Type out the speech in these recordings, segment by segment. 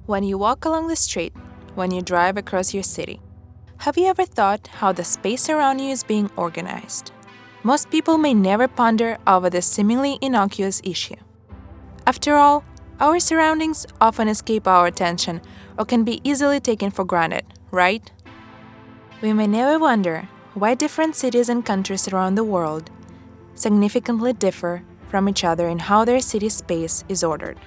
When you walk along the street, when you drive across your city, have you ever thought how the space around you is being organized? Most people may never ponder over this seemingly innocuous issue. After all, our surroundings often escape our attention or can be easily taken for granted, right? We may never wonder why different cities and countries around the world significantly differ from each other in how their city space is ordered.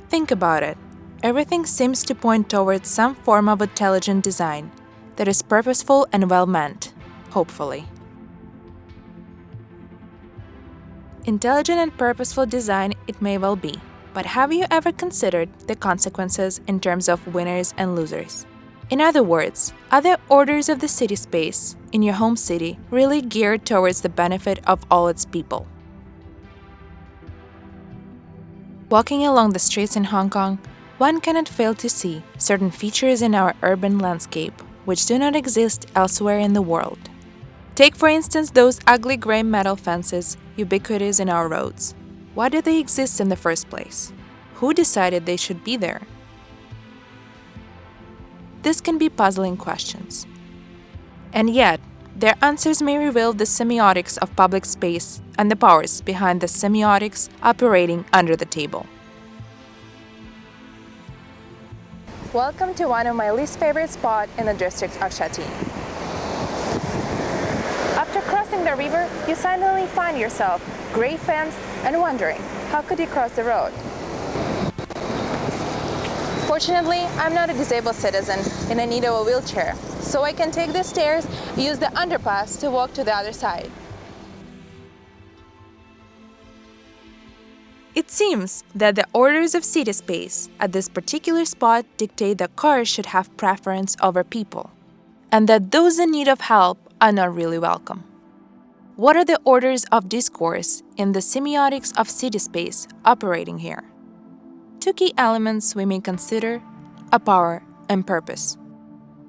Think about it. Everything seems to point towards some form of intelligent design that is purposeful and well-meant, hopefully. Intelligent and purposeful design it may well be, but have you ever considered the consequences in terms of winners and losers? In other words, are the orders of the city space in your home city really geared towards the benefit of all its people? Walking along the streets in Hong Kong, one cannot fail to see certain features in our urban landscape which do not exist elsewhere in the world. Take for instance those ugly gray metal fences ubiquitous in our roads. Why do they exist in the first place? Who decided they should be there? This can be puzzling questions. And yet, their answers may reveal the semiotics of public space and the powers behind the semiotics operating under the table. Welcome to one of my least favorite spots in the district of Shatin. After crossing the river, you suddenly find yourself gray fence and wondering, how could you cross the road? Fortunately, I'm not a disabled citizen and I need a wheelchair, so I can take the stairs and use the underpass to walk to the other side. It seems that the orders of city space at this particular spot dictate that cars should have preference over people, and that those in need of help are not really welcome. What are the orders of discourse in the semiotics of city space operating here? Two key elements we may consider are power and purpose.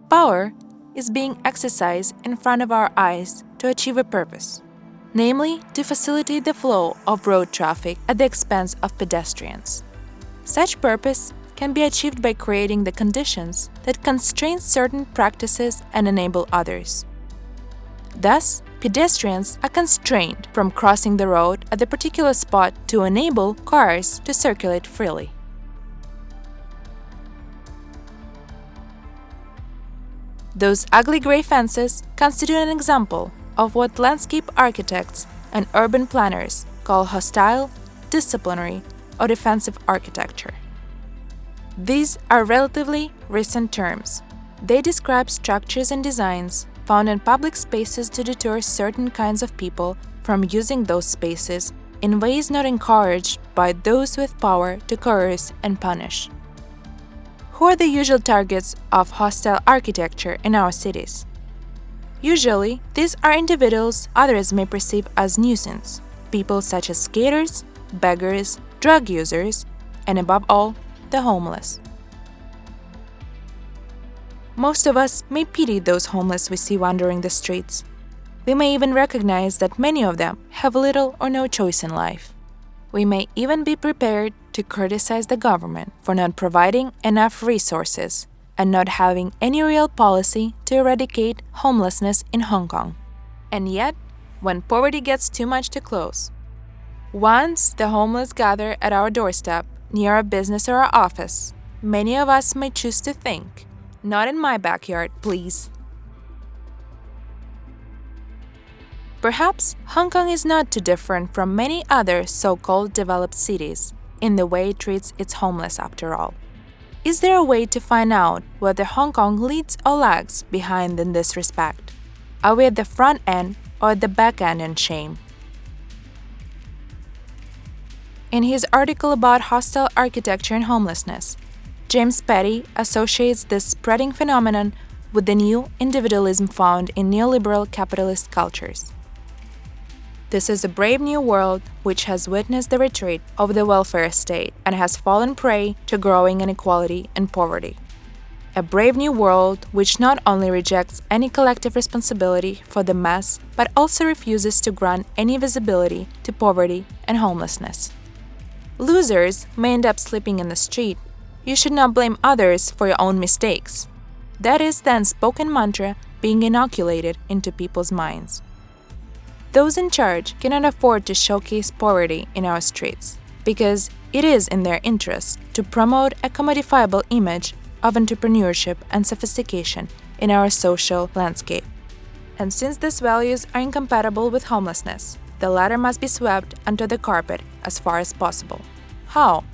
Power is being exercised in front of our eyes to achieve a purpose, namely to facilitate the flow of road traffic at the expense of pedestrians. Such purpose can be achieved by creating the conditions that constrain certain practices and enable others. Thus, pedestrians are constrained from crossing the road at the particular spot to enable cars to circulate freely. Those ugly gray fences constitute an example of what landscape architects and urban planners call hostile, disciplinary, or defensive architecture. These are relatively recent terms. They describe structures and designs found in public spaces to deter certain kinds of people from using those spaces in ways not encouraged by those with power to coerce and punish. Who are the usual targets of hostile architecture in our cities? Usually, these are individuals others may perceive as nuisance, people such as skaters, beggars, drug users, and above all, the homeless. Most of us may pity those homeless we see wandering the streets. We may even recognize that many of them have little or no choice in life. We may even be prepared to criticize the government for not providing enough resources and not having any real policy to eradicate homelessness in Hong Kong. And yet, when poverty gets too much too close, once the homeless gather at our doorstep, near our business or our office, many of us may choose to think, "Not in my backyard, please." Perhaps Hong Kong is not too different from many other so-called developed cities in the way it treats its homeless after all. Is there a way to find out whether Hong Kong leads or lags behind in this respect? Are we at the front end or at the back end in shame? In his article about hostile architecture and homelessness, James Petty associates this spreading phenomenon with the new individualism found in neoliberal capitalist cultures. This is a brave new world which has witnessed the retreat of the welfare state and has fallen prey to growing inequality and poverty. A brave new world which not only rejects any collective responsibility for the mass, but also refuses to grant any visibility to poverty and homelessness. Losers may end up sleeping in the street, You should not blame others for your own mistakes. That is the unspoken mantra being inoculated into people's minds. Those in charge cannot afford to showcase poverty in our streets, because it is in their interest to promote a commodifiable image of entrepreneurship and sophistication in our social landscape. And since these values are incompatible with homelessness, the latter must be swept under the carpet as far as possible. How?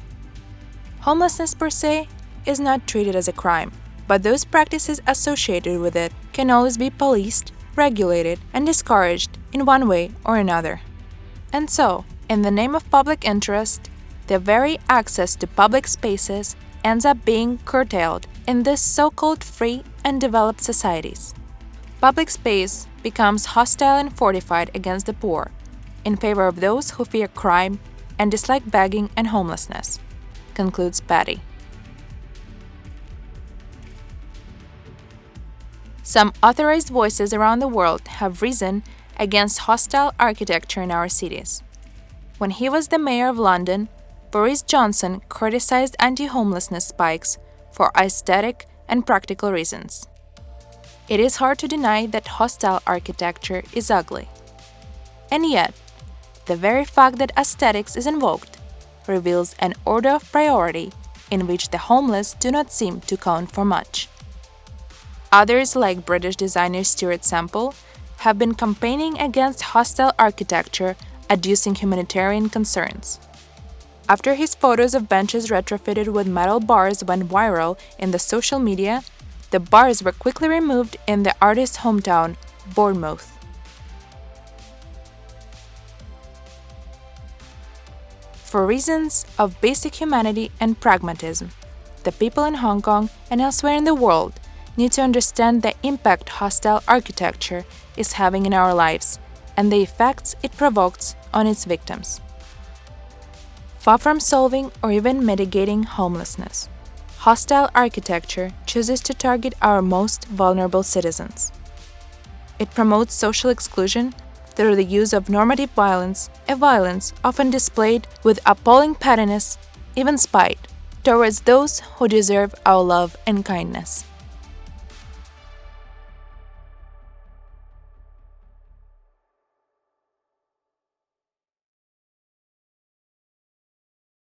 Homelessness per se is not treated as a crime, but those practices associated with it can always be policed, regulated, and discouraged in one way or another. And so, in the name of public interest, the very access to public spaces ends up being curtailed in these so-called free and developed societies. Public space becomes hostile and fortified against the poor, in favor of those who fear crime and dislike begging and homelessness, concludes Patty. Some authorized voices around the world have risen against hostile architecture in our cities. When he was the mayor of London, Boris Johnson criticized anti-homelessness spikes for aesthetic and practical reasons. It is hard to deny that hostile architecture is ugly. And yet, the very fact that aesthetics is invoked reveals an order of priority in which the homeless do not seem to count for much. Others, like British designer Stuart Semple, have been campaigning against hostile architecture, adducing humanitarian concerns. After his photos of benches retrofitted with metal bars went viral in the social media, the bars were quickly removed in the artist's hometown, Bournemouth. For reasons of basic humanity and pragmatism, the people in Hong Kong and elsewhere in the world need to understand the impact hostile architecture is having in our lives and the effects it provokes on its victims. Far from solving or even mitigating homelessness, hostile architecture chooses to target our most vulnerable citizens. It promotes social exclusion through the use of normative violence, a violence often displayed with appalling pettiness, even spite, towards those who deserve our love and kindness.